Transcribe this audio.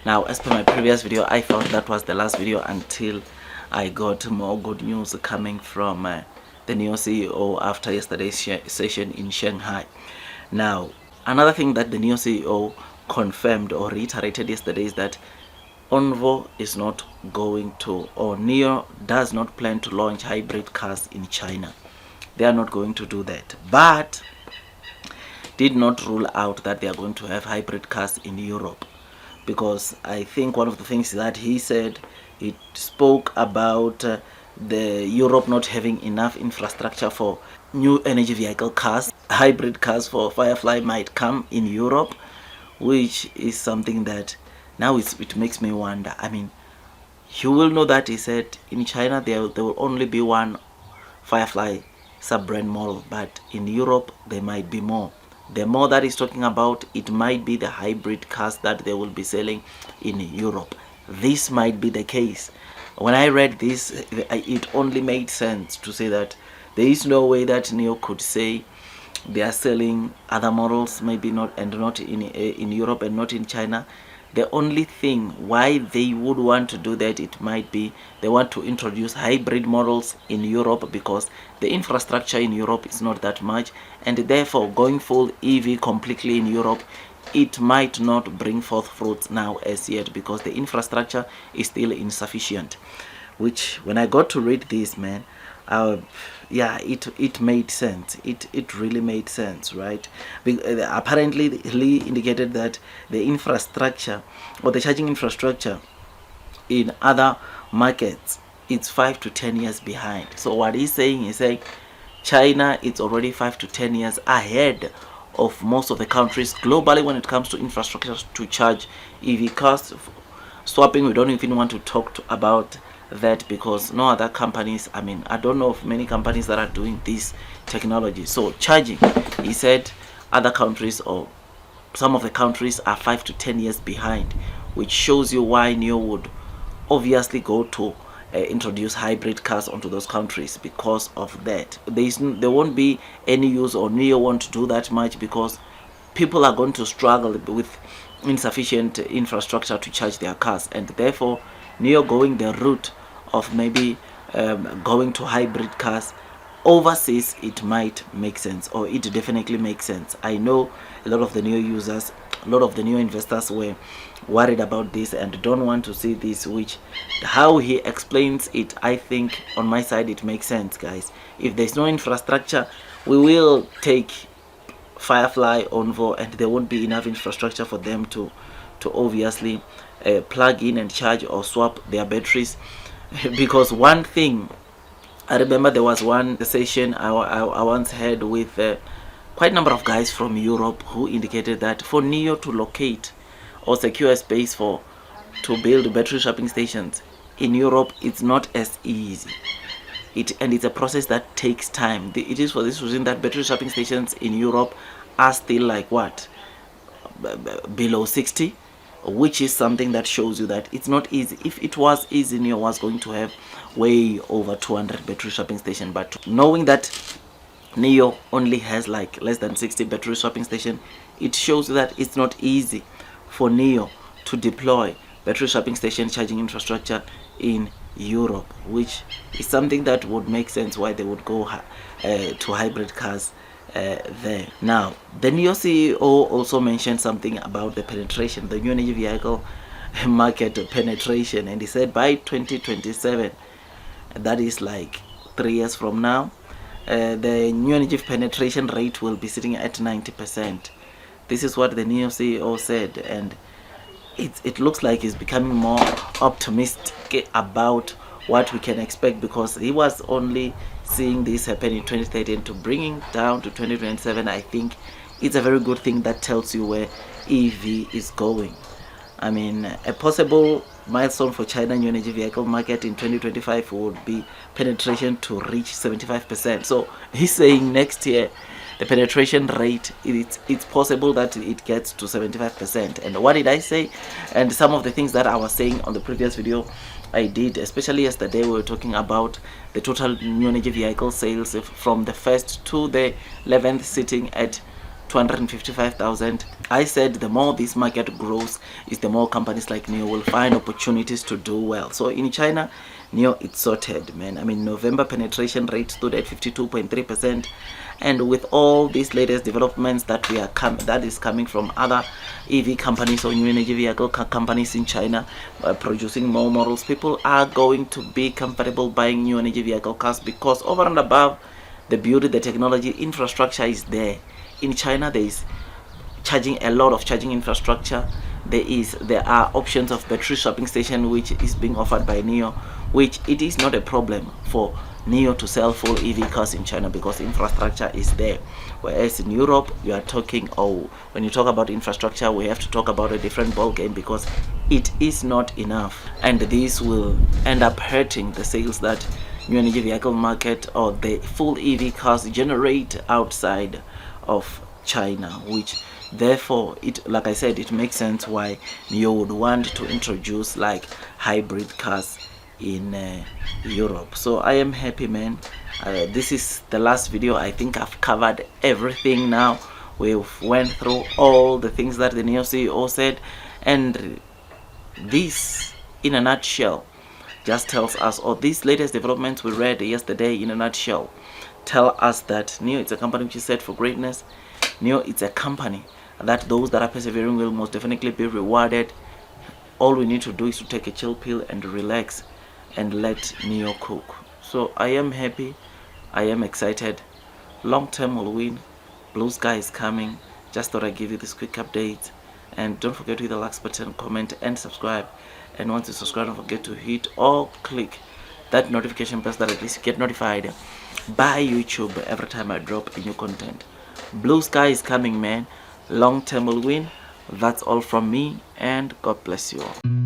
Now, as per my previous video, I thought that was the last video until I got more good news coming from the Nio CEO after yesterday's session in Shanghai. Now, another thing that the Nio CEO confirmed or reiterated yesterday is that Onvo is not going to, or Nio does not plan to launch hybrid cars in China. They are not going to do that, but did not rule out that they are going to have hybrid cars in Europe, because I think one of the things that he said, he spoke about the Europe not having enough infrastructure for new energy vehicle cars. Hybrid cars for Firefly might come in Europe, which is something that now it makes me wonder. I mean, you will know that he said in China there will only be one Firefly Sub-brand model, but in Europe there might be more. The more that he's talking about, it might be the hybrid cars that they will be selling in Europe. This might be the case. When I read this, it only made sense to say that there is no way that Nio could say they are selling other models, maybe not, and not in Europe and not in China. The only thing why they would want to do that, it might be they want to introduce hybrid models in Europe, because the infrastructure in Europe is not that much, and therefore going full EV completely in Europe, it might not bring forth fruits now as yet, because the infrastructure is still insufficient. Which, when I got to read this, man, yeah, it made sense. It really made sense, right? Apparently Lee indicated that the infrastructure, or the charging infrastructure in other markets, it's 5 to 10 years behind. So what he's saying is saying China is already 5 to 10 years ahead of most of the countries globally when it comes to infrastructure to charge EV cars. Swapping, we don't even want to talk about that, because no other companies, I mean, I don't know of many companies that are doing this technology. So charging, he said other countries, or some of the countries, are 5 to 10 years behind, which shows you why Nio would obviously go to introduce hybrid cars onto those countries. Because of that, there won't be any use, or Nio won't do that much, because people are going to struggle with insufficient infrastructure to charge their cars, and therefore Nio going the route of maybe going to hybrid cars overseas, it might make sense, or it definitely makes sense. I know a lot of the Nio users, a lot of the Nio investors were worried about this and don't want to see this, which how he explains it, I think on my side it makes sense, guys. If there's no infrastructure, we will take Firefly, Onvo, and there won't be enough infrastructure for them to obviously plug in and charge or swap their batteries. Because one thing, I remember there was one session I once had with quite a number of guys from Europe who indicated that for Nio to locate or secure a space to build battery swapping stations in Europe, it's not as easy. And it's a process that takes time. It is for this reason that battery swapping stations in Europe are still like what? Below 60, which is something that shows you that it's not easy. If it was easy, Nio was going to have way over 200 battery swapping stations. But knowing that Nio only has like less than 60 battery swapping stations, it shows that it's not easy for Nio to deploy battery swapping station charging infrastructure in Europe, which is something that would make sense why they would go to hybrid cars there. Now, the Nio CEO also mentioned something about the penetration, the new energy vehicle market penetration, and he said by 2027, that is like 3 years from now, the new energy penetration rate will be sitting at 90%. This is what the Nio CEO said, and it looks like he's becoming more optimistic about what we can expect, because he was only seeing this happen in 2013 to bringing down to 2027. I think it's a very good thing that tells you where EV is going. I mean, a possible milestone for China new energy vehicle market in 2025 would be penetration to reach 75%. So he's saying next year the penetration rate, it's possible that it gets to 75%. And what did I say? And some of the things that I was saying on the previous video I did, especially yesterday, we were talking about the total new energy vehicle sales from the 1st to the 11th, sitting at 255,000. I said the more this market grows is the more companies like Nio will find opportunities to do well. So in China, Nio, it's sorted, man. I mean, November penetration rate stood at 52.3%, and with all these latest developments that that is coming from other EV companies or new energy vehicle companies in China producing more models, people are going to be comfortable buying new energy vehicle cars, because over and above the beauty, the technology, infrastructure is there. In China, there is a lot of charging infrastructure. There are options of battery swapping station which is being offered by Nio, which it is not a problem for Nio to sell full EV cars in China because infrastructure is there. Whereas in Europe, you are talking, when you talk about infrastructure, we have to talk about a different ball game, because it is not enough, and this will end up hurting the sales that new energy vehicle market or the full EV cars generate outside of China, which therefore, like I said, it makes sense why Nio would want to introduce like hybrid cars in Europe. So I am happy, man. This is the last video. I think I've covered everything now. We've went through all the things that the Nio CEO said, and this in a nutshell just tells us, or these latest developments we read yesterday in a nutshell tell us that Nio is a company which is set for greatness. Nio is a company that those that are persevering will most definitely be rewarded. All we need to do is to take a chill pill and relax and let Nio cook. So I am happy, I am excited. Long term will win. Blue sky is coming. Just thought I'd give you this quick update. And don't forget to hit the like button, comment and subscribe. And once you subscribe, don't forget to hit or click that notification bell so that at least you get notified by YouTube every time I drop a new content. Blue sky is coming, man. Long term will win. That's all from me, and God bless you all.